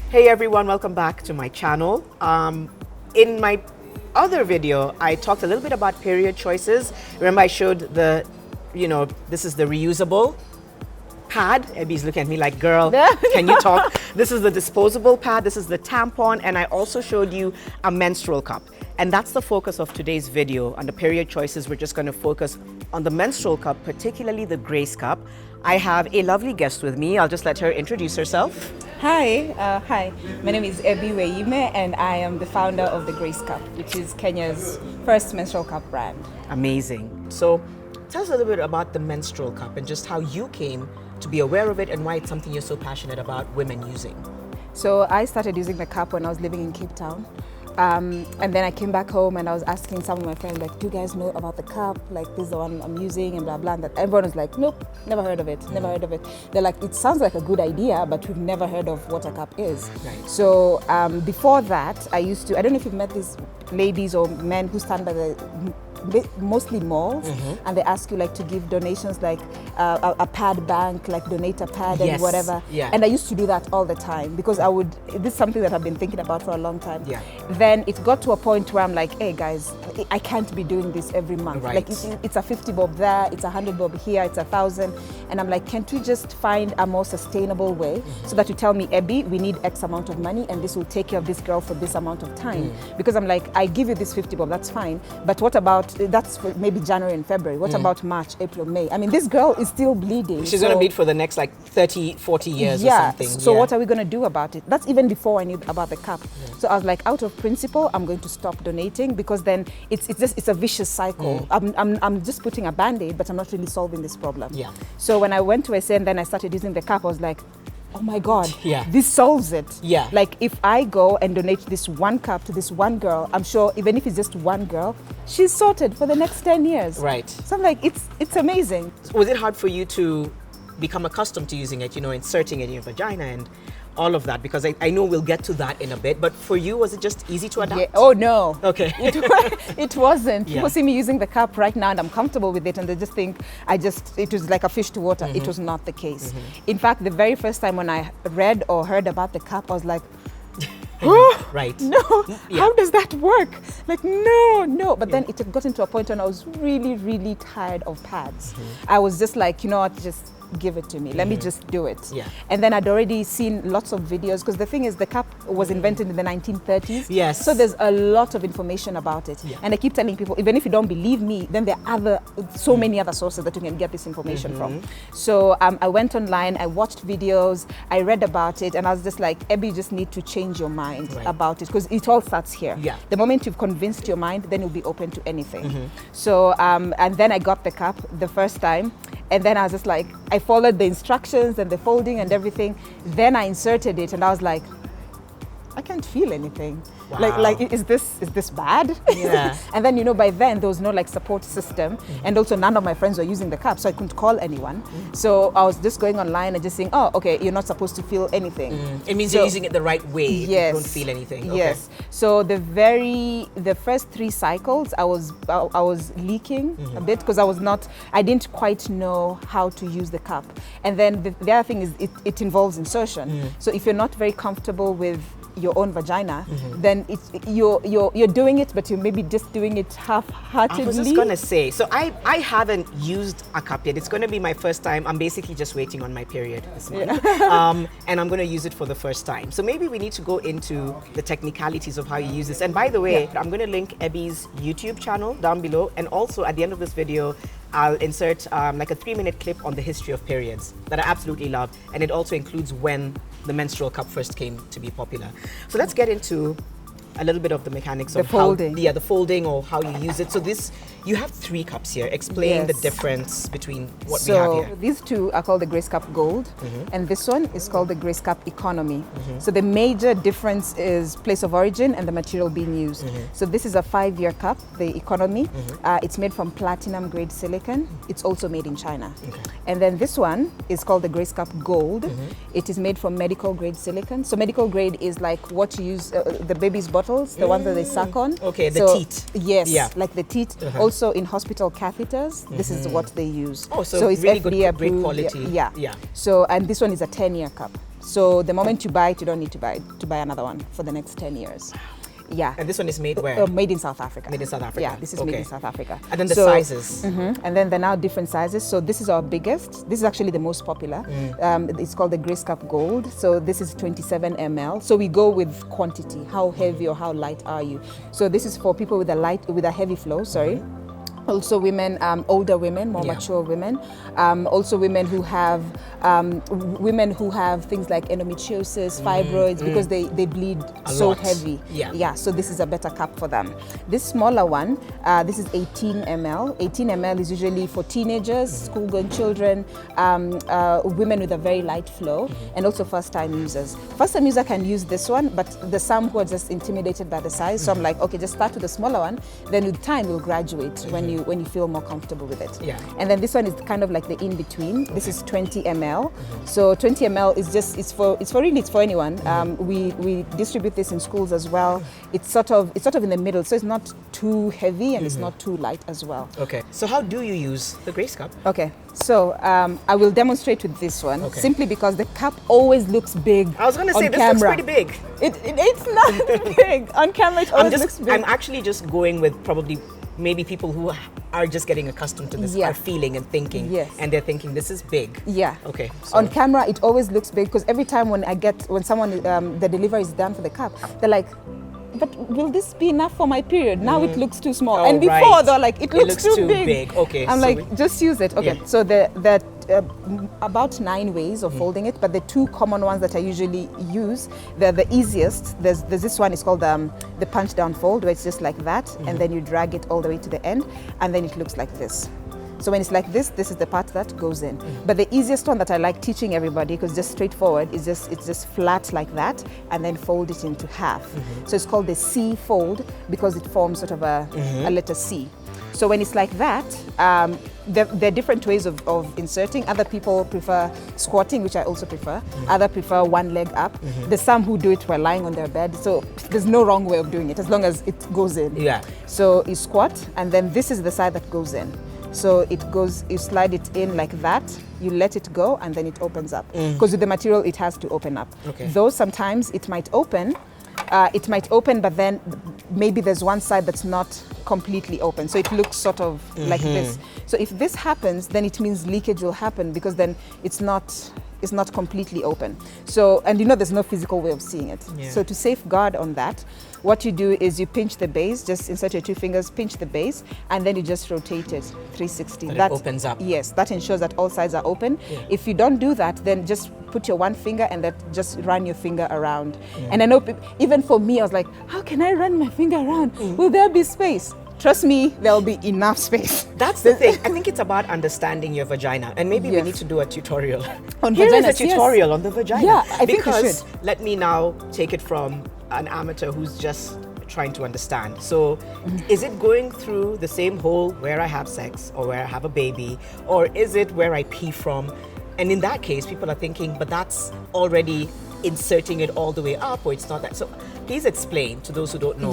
Hey everyone, welcome back to my channel. In my other video, I talked a little bit about period choices. Remember I showed the, this is the reusable pad. Ebby's looking at me like, girl, can you talk? This is the disposable pad, this is the tampon, and I also showed you a menstrual cup. And that's the focus of today's video. On the period choices, we're just going to focus on the menstrual cup, particularly the Grace cup. I have a lovely guest with me. I'll just let her introduce herself. Hi. My name is Ebby Weime, and I am the founder of the Grace Cup, which is Kenya's first menstrual cup brand. Amazing. So tell us a little bit about the menstrual cup and just how you came to be aware of it and why it's something you're so passionate about women using. So I started using the cup when I was living in Cape Town. And then I came back home and I was asking some of my friends, like, do you guys know about the cup? Like, this is the one I'm using and blah, blah. And that everyone was like, nope, never heard of it, never heard of it. They're like, it sounds like a good idea, but we've never heard of what a cup is. Right. So before that, I don't know if you've met these ladies or men who stand by mostly malls, and they ask you like to give donations, like a pad bank, like donate a pad and whatever. Yeah. And I used to do that all the time because this is something that I've been thinking about for a long time. Yeah. Then it got to a point where I'm like, hey guys, I can't be doing this every month. Right. Like it's a 50 bob there, it's 100 bob here, it's 1,000. And I'm like, can't we just find a more sustainable way so that you tell me, Ebby, we need X amount of money and this will take care of this girl for this amount of time. Because I'm like, I give you this 50 bob, that's fine. But what about, that's for maybe January and February. What about March, April, May? I mean, this girl is still bleeding. She's going to bleed for the next like 30, 40 years or something. So what are we going to do about it? That's even before I knew about the cup. So I was like, out of principle, I'm going to stop donating because then it's a vicious cycle. I'm just putting a Band-Aid, but I'm not really solving this problem. Yeah. So when I went to SA and then I started using the cup, I was like, oh my God, Yeah. this solves it. Yeah. Like if I go and donate this one cup to this one girl, I'm sure even if it's just one girl, she's sorted for the next 10 years. Right. So I'm like, it's amazing. Was it hard for you to become accustomed to using it, inserting it in your vagina and all of that? Because I know we'll get to that in a bit, but for you, was it just easy to adapt? Yeah. Oh no. Okay. It wasn't. Yeah. People see me using the cup right now and I'm comfortable with it and they just think it was like a fish to water. It was not the case. In fact, the very first time when I read or heard about the cup, I was like, oh, Right. no, Yeah. how does that work? Like, no. But then it had gotten to a point when I was really, really tired of pads. I was just like, you know what, just give it to me. Let me just do it. Yeah. And then I'd already seen lots of videos because the thing is the cup was invented in the 1930s. Yes. So there's a lot of information about it. Yeah. And I keep telling people, even if you don't believe me, then there are so many other sources that you can get this information from. So I went online, I watched videos, I read about it, and I was just like, Ebby, you just need to change your mind about it because it all starts here. Yeah. The moment you've convinced your mind, then you'll be open to anything. So, and then I got the cup the first time, and then I was just like, I followed the instructions and the folding and everything. Then I inserted it and I was like, I can't feel anything. Wow. Like is this bad? Yeah. And then by then there was no like support system, and also none of my friends were using the cup, so I couldn't call anyone. So I was just going online and just saying, oh, okay, you're not supposed to feel anything. It means you're using it the right way. Yes. You don't feel anything. Yes. So the first 3 cycles I was leaking a bit because I didn't quite know how to use the cup. And then the other thing is it involves insertion. So if you're not very comfortable with your own vagina, then you're doing it, but you're maybe just doing it half-heartedly. I was just gonna say, so I haven't used a cup yet. It's gonna be my first time. I'm basically just waiting on my period this month. And I'm gonna use it for the first time. So maybe we need to go into the technicalities of how you use this. And by the way, I'm gonna link Ebby's YouTube channel down below, and also at the end of this video, I'll insert like a 3-minute clip on the history of periods that I absolutely love, and it also includes when the menstrual cup first came to be popular. So let's get into a little bit of the mechanics of the folding or how you use it. So you have 3 cups here. Explain the difference between what we have here. So these 2 are called the Grace Cup Gold, and this one is called the Grace Cup Economy. So the major difference is place of origin and the material being used. So this is a 5-year cup, the Economy. It's made from platinum grade silicon. It's also made in China. And then this one is called the Grace Cup Gold. It is made from medical grade silicon. So medical grade is like what you use, the baby's bottles, the ones that they suck on. Okay, the teat. Yes, like the teat. Also in hospital catheters, this is what they use. Oh, so it's really FDA great approved. quality. Yeah. So, and this one is a 10-year cup. So the moment you buy it, you don't need to buy another one for the next 10 years. Yeah. And this one is made where? Made in South Africa. Made in South Africa. Yeah, this is made in South Africa. And then the sizes. And then there are now different sizes. So this is our biggest. This is actually the most popular. It's called the Grace Cup Gold. So this is 27 ml. So we go with quantity. How heavy or how light are you? So this is for people with a heavy flow. Sorry. Also women, older women, more mature women. Also women who have things like endometriosis, fibroids, because they bleed so heavy. Yeah, so this is a better cup for them. This smaller one, this is 18 ml. 18 ml is usually for teenagers, school-going children, women with a very light flow, and also first-time users. First-time user can use this one, but there's some who are just intimidated by the size. So I'm like, okay, just start with the smaller one. Then with time, you'll graduate when you feel more comfortable with it. Yeah. And then this one is kind of like the in-between. This is 20 ml. So 20 ml is just, it's for anyone. We distribute this in schools as well. It's sort of in the middle, so it's not too heavy and it's not too light as well. Okay. So how do you use the Grace Cup? Okay. So I will demonstrate with this one, simply because the cup always looks big. I was going to say, this camera. looks pretty big. It's not big. On camera, it always looks big. I'm actually just going with probably maybe people who are just getting accustomed to this, are feeling and thinking, and they're thinking this is big. Yeah. Okay. So. On camera, it always looks big, because every time when someone the delivery is done for the cup, they're like, but will this be enough for my period? Now it looks too small. And before they're like, it looks too big. Okay. I'm like, just use it. Okay. So the about 9 ways of folding it, but the 2 common ones that I usually use, they're the easiest. There's this one is called the punch down fold, where it's just like that, and then you drag it all the way to the end, and then it looks like this. So when it's like this is the part that goes in. But the easiest one that I like teaching everybody, because just straightforward, is it's just flat like that, and then fold it into half. So it's called the C fold, because it forms sort of a letter C. So when it's like that, there are different ways of inserting. Other people prefer squatting, which I also prefer. Others prefer one leg up. There's some who do it while lying on their bed. So there's no wrong way of doing it, as long as it goes in. Yeah. So you squat, and then this is the side that goes in. So it goes, you slide it in like that, you let it go, and then it opens up. Because with the material, it has to open up. Though sometimes it might open, but then maybe there's one side that's not completely open. So it looks sort of like this. So if this happens, then it means leakage will happen, because then it's not completely open. So, and there's no physical way of seeing it. So to safeguard on that, what you do is you pinch the base, just insert your 2 fingers, pinch the base, and then you just rotate it 360. That opens up. Yes, that ensures that all sides are open. If you don't do that, then just put your 1 finger and just run your finger around. And I know even for me, I was like, how can I run my finger around? Will there be space? Trust me, there'll be enough space. That's the thing. I think it's about understanding your vagina, and maybe we need to do a tutorial. Here is a tutorial on the vagina. Yeah, I think we should. Because let me now take it from an amateur who's just trying to understand. So is it going through the same hole where I have sex or where I have a baby, or is it where I pee from? And in that case, people are thinking, but that's already inserting it all the way up, or it's not that. So please explain to those who don't know.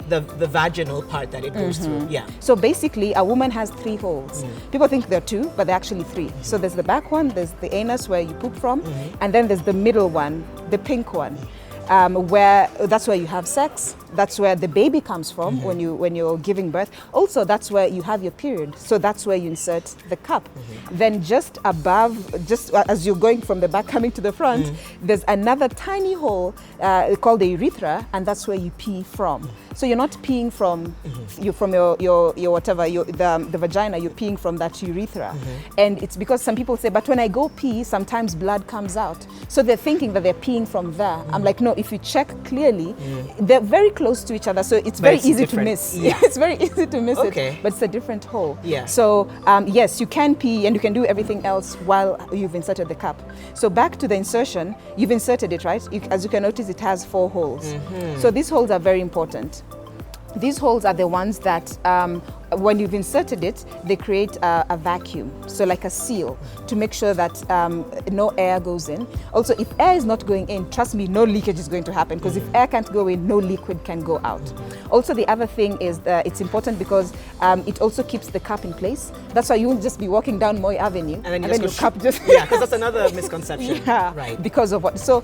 The vaginal part that it goes through. So basically, a woman has 3 holes. People think there are 2, but they're actually 3. So there's the back one, there's the anus where you poop from, and then there's the middle one, the pink one, where that's where you have sex. That's where the baby comes from when you're giving birth. Also, that's where you have your period. So that's where you insert the cup. Then just above, just as you're going from the back coming to the front, there's another tiny hole called the urethra, and that's where you pee from. So you're not peeing from your whatever, the vagina, you're peeing from that urethra. And it's because some people say, but when I go pee, sometimes blood comes out. So they're thinking that they're peeing from there. I'm like, no, if you check clearly, they're very close to each other, so it's very easy to miss. It's very easy to miss it, but it's a different hole. So yes, you can pee and you can do everything else while you've inserted the cup. So back to the insertion, you've inserted it, right? As you can notice, it has 4 holes. So these holes are very important. These holes are the ones that when you've inserted it, they create a vacuum, so like a seal, to make sure that no air goes in. Also, if air is not going in, trust me, no leakage is going to happen, because if air can't go in, no liquid can go out. Also, the other thing is that it's important because it also keeps the cup in place. That's why you won't just be walking down Moy Avenue and then your cup just... Yeah, because that's another misconception. Yeah, right. Because of what? So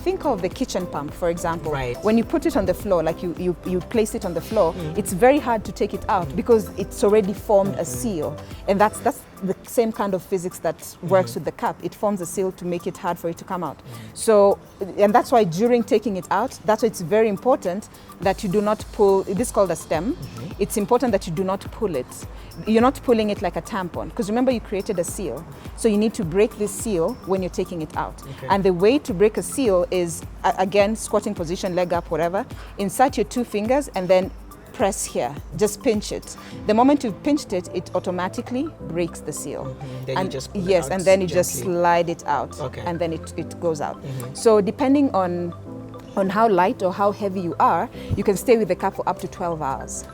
think of the kitchen pump, for example. Right. When you put it on the floor, like you place it on the floor, it's very hard to take it out because it's already formed a seal. And that's the same kind of physics that works with the cup. It forms a seal to make it hard for it to come out. So, and that's why during taking it out, that's why it's very important that you do not pull, this is called a stem. It's important that you do not pull it. You're not pulling it like a tampon, because remember you created a seal. So you need to break this seal when you're taking it out. Okay. And the way to break a seal is, again, squatting position, leg up, whatever. Insert your 2 fingers and then press here, just pinch it. The moment you've pinched it, it automatically breaks the seal. Then and you just pull it yes, out and then you just gently. slide it out, Okay. and then it goes out. So depending on how light or how heavy you are, you can stay with the cup for up to 12 hours.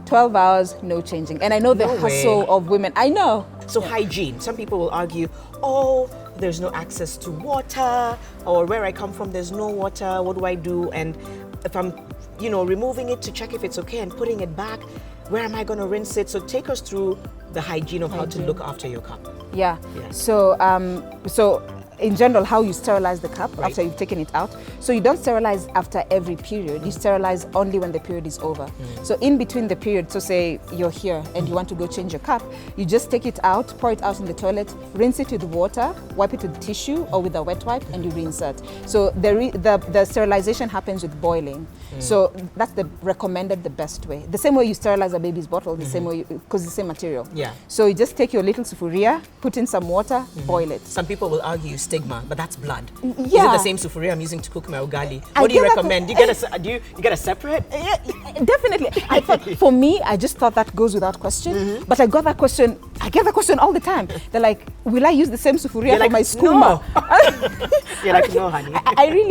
12 hours, no changing. And I know the No hustle way. of women. I know. So hygiene, some people will argue, oh, there's no access to water, or where I come from, there's no water, what do I do? And if I'm, removing it to check if it's okay and putting it back, where am I going to rinse it? So take us through the hygiene of how to look after your cup. Yeah. Yeah. So in general, how you sterilize the cup Right. after you've taken it out. So you don't sterilize after every period. You sterilize only when the period is over. So in between the period, so say you're here and you want to go change your cup, you just take it out, pour it out in the toilet, rinse it with water, wipe it with tissue or with a wet wipe, and you reinsert. So the sterilization happens with boiling. So that's the best way. The same way you sterilize a baby's bottle, the same way, because it's the same material. Yeah. So you just take your little sufuria, put in some water, boil it. Some people will argue stigma, but that's blood. Is it Yeah. the same sufuria I'm using to cook my ugali? I What do you get that recommend? Do you get a separate? Yeah, definitely. I thought, for me, I just thought that goes without question. But I get that question all the time. They're like, will I use the same sufuria You're for like, my skooma? no. You're like, no, honey.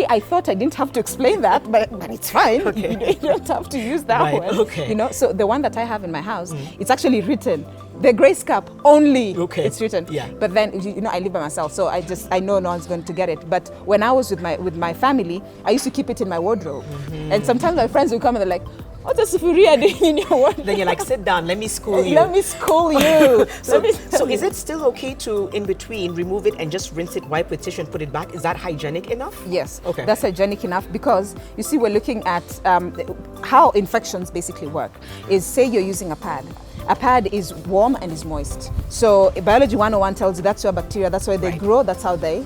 I thought I didn't have to explain that, but it's fine. Okay. You don't have to use that Right, one. okay. So the one that I have in my house, it's actually written, the Grace cup only. Okay. It's written. Yeah. But then I live by myself, so I know no one's going to get it. But when I was with my family, I used to keep it in my wardrobe. And sometimes my friends would come and they're like, what's a sufuria doing in your wardrobe? Then you're like, sit down, let me school you. Let me school you. So is it still okay to, in between, remove it and just rinse it, wipe with tissue and put it back? Is that hygienic enough? Yes, Okay. that's hygienic enough, because you see, we're looking at how infections basically work. Is, say you're using a pad. A pad is warm and is moist. So Biology 101 tells you that's your bacteria, that's why they Right. grow, that's how they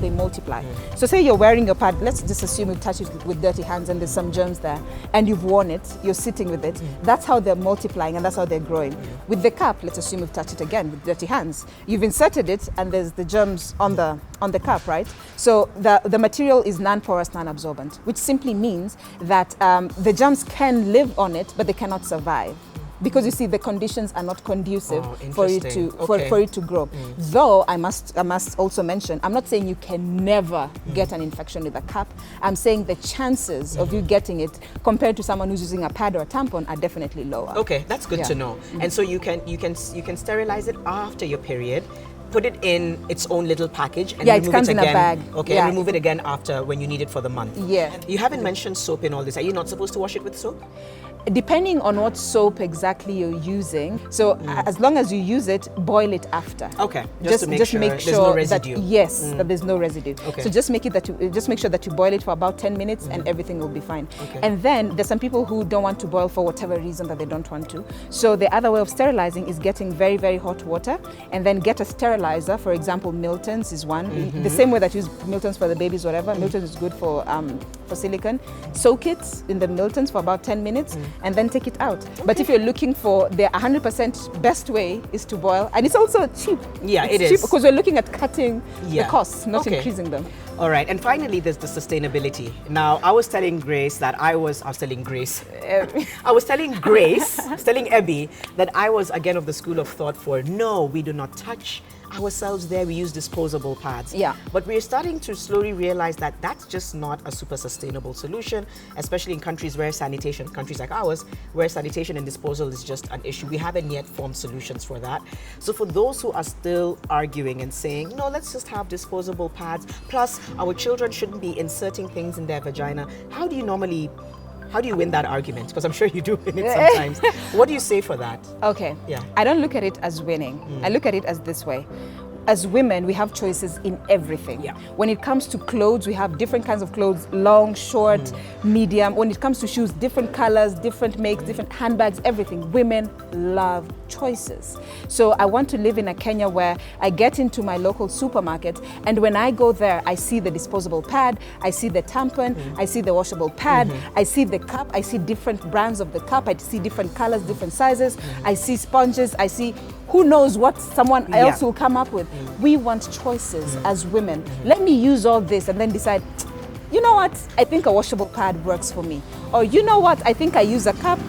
multiply. So say you're wearing your pad, let's just assume you touch it with dirty hands and there's some germs there, and you've worn it, you're sitting with it, that's how they're multiplying and that's how they're growing. With the cup, let's assume you've touched it again with dirty hands. You've inserted it and there's the germs on the cup, right? So the material is non-porous, non-absorbent, which simply means that the germs can live on it, but they cannot survive. Because you see, the conditions are not conducive for it interesting. to Okay. for it to grow. Though I must also mention, I'm not saying you can never get an infection with a cup. I'm saying the chances of you getting it compared to someone who's using a pad or a tampon are definitely lower. Okay, that's good Yeah. to know. And so you can sterilize it after your period, put it in its own little package, and Yeah, it remove comes it in a again. bag. Okay, Yeah. and remove it again after when you need it for the month. Yeah. You haven't mentioned soap in all this. Are you not supposed to wash it with soap? Depending on what soap exactly you're using, so as long as you use it, boil it after. Okay, just to make sure there's no residue. That there's no residue. Okay. So just make sure that you boil it for about 10 minutes and everything will be fine. Okay. And then there's some people who don't want to boil for whatever reason that they don't want to. So the other way of sterilizing is getting very, very hot water and then get a sterilizer. For example, Milton's is one. The same way that you use Milton's for the babies, whatever. Milton's is good for silicone. Soak it in the Milton's for about 10 minutes and then take it out. But if you're looking for the 100% best way is to boil, and it's also cheap. Yeah, it's it cheap is. because we're looking at cutting Yeah. the costs, not Okay. increasing them. All right, and finally, there's the sustainability. Now, I was telling Grace that I was telling Grace, I was telling Grace, telling Ebby that I was again of the school of thought for no, we do not touch ourselves there, we use disposable pads. Yeah. But we're starting to slowly realize that that's just not a super sustainable solution, especially in countries like ours, where sanitation and disposal is just an issue. We haven't yet formed solutions for that. So for those who are still arguing and saying, no, let's just have disposable pads, plus our children shouldn't be inserting things in their vagina, how do you win that argument? Because I'm sure you do win it sometimes. What do you say for that? Okay. Yeah. I don't look at it as winning. I look at it as this way. As women, we have choices in everything. Yeah. When it comes to clothes, we have different kinds of clothes, long, short, medium. When it comes to shoes, different colors, different makes, different handbags, everything. Women love choices. So I want to live in a Kenya where I get into my local supermarket, and when I go there, I see the disposable pad, I see the tampon, I see the washable pad, I see the cup, I see different brands of the cup, I see different colors, different sizes, I see sponges, I see who knows what someone else will come up with. We want choices as women. Let me use all this and then decide, you know what, I think a washable pad works for me. Or you know what, I think I use a cup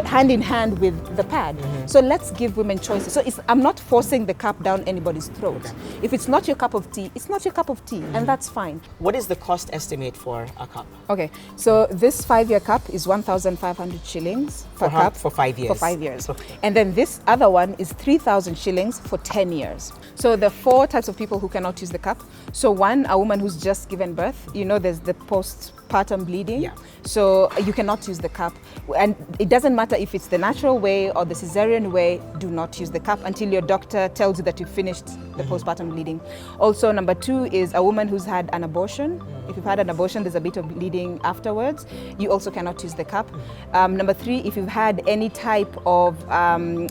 hand in hand with the pad. So let's give women choices. So I'm not forcing the cup down anybody's throat. If it's not your cup of tea, it's not your cup of tea, and that's fine. What is the cost estimate for a cup? Okay, so this 5-year cup is 1,500 shillings per cup. For 5 years? For 5 years. Okay. And then this other one is 3,000 shillings for 10 years. So there are 4 types of people who cannot use the cup. So one, a woman who's just given birth. You know, there's the postpartum bleeding. Yeah. So you cannot use the cup. And it doesn't matter if it's the natural way or the cesarean way, do not use the cup until your doctor tells you that you've finished the postpartum bleeding. Also, number 2 is a woman who's had an abortion. If you've had an abortion, there's a bit of bleeding afterwards. You also cannot use the cup. Number 3, if you've had any type of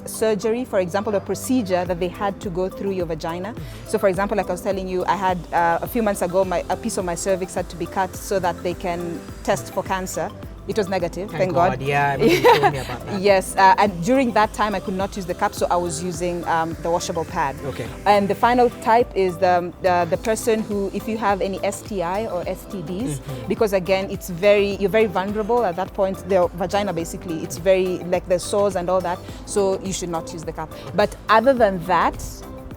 surgery, for example, a procedure that they had to go through your vagina. So for example, like I was telling you, I had a few months ago, a piece of my cervix had to be cut so that they can test for cancer. It was negative, thank God. Yeah, you told me about that. Yes, and during that time I could not use the cup, so I was using the washable pad. Okay. And the final type is the person who, if you have any STI or STDs, because again, you're very vulnerable at that point. The vagina basically, it's very, like the sores and all that, so you should not use the cup. But other than that,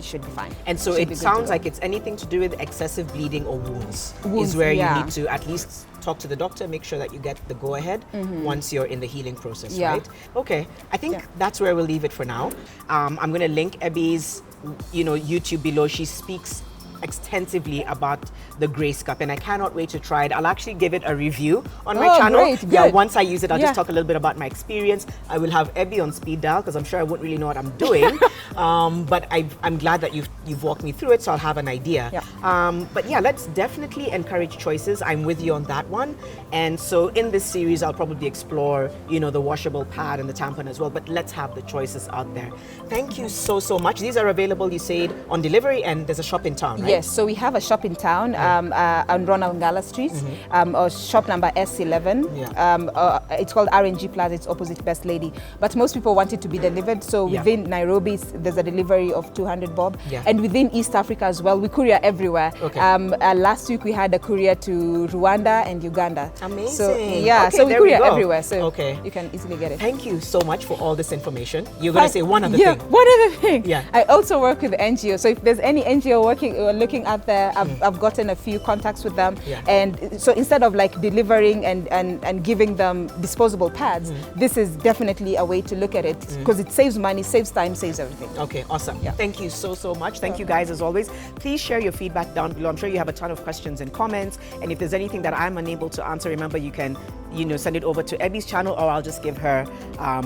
should be fine. And so it sounds like it's anything to do with excessive bleeding or wounds is where you need to at least talk to the doctor, make sure that you get the go-ahead once you're in the healing process, right? Okay, I think that's where we'll leave it for now. I'm going to link Ebby's YouTube below. She speaks extensively about the Grace Cup, and I cannot wait to try it. I'll actually give it a review on my channel. Great, yeah, good. once I use it, I'll just talk a little bit about my experience. I will have Ebby on speed dial because I'm sure I won't really know what I'm doing. But I'm glad that you've walked me through it, so I'll have an idea. But yeah, let's definitely encourage choices. I'm with you on that one. And so in this series, I'll probably explore, the washable pad and the tampon as well. But let's have the choices out there. Thank you so much. These are available, you said, on delivery, and there's a shop in town, right? Yes, so we have a shop in town on Ronald Street, or shop number S11. It's called RNG Plaza. It's opposite Best Lady. But most people want it to be delivered. So within Nairobi, there's a delivery of 200 bob. And within East Africa as well, we courier everywhere. Last week we had a courier to Rwanda and Uganda. Amazing. So so we courier everywhere. So you can easily get it. Thank you so much for all this information. You're going to say one other thing. One other thing. Yeah. I also work with NGO. So if there's any NGO looking out there, I've gotten a few contacts with them. And so instead of like delivering and giving them disposable pads, this is definitely a way to look at it because it saves money, saves time, saves everything. Okay, awesome. Thank you so much. Thank you guys as always. Please share your feedback down below. I'm sure you have a ton of questions and comments. And if there's anything that I'm unable to answer, remember you can send it over to Ebby's channel, or I'll just give her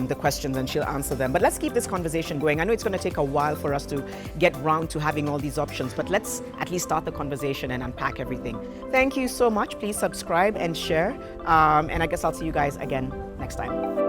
the questions and she'll answer them. But let's keep this conversation going. I know it's going to take a while for us to get round to having all these options, but let's at least start the conversation and unpack everything. Thank you so much. Please subscribe and share. And I guess I'll see you guys again next time.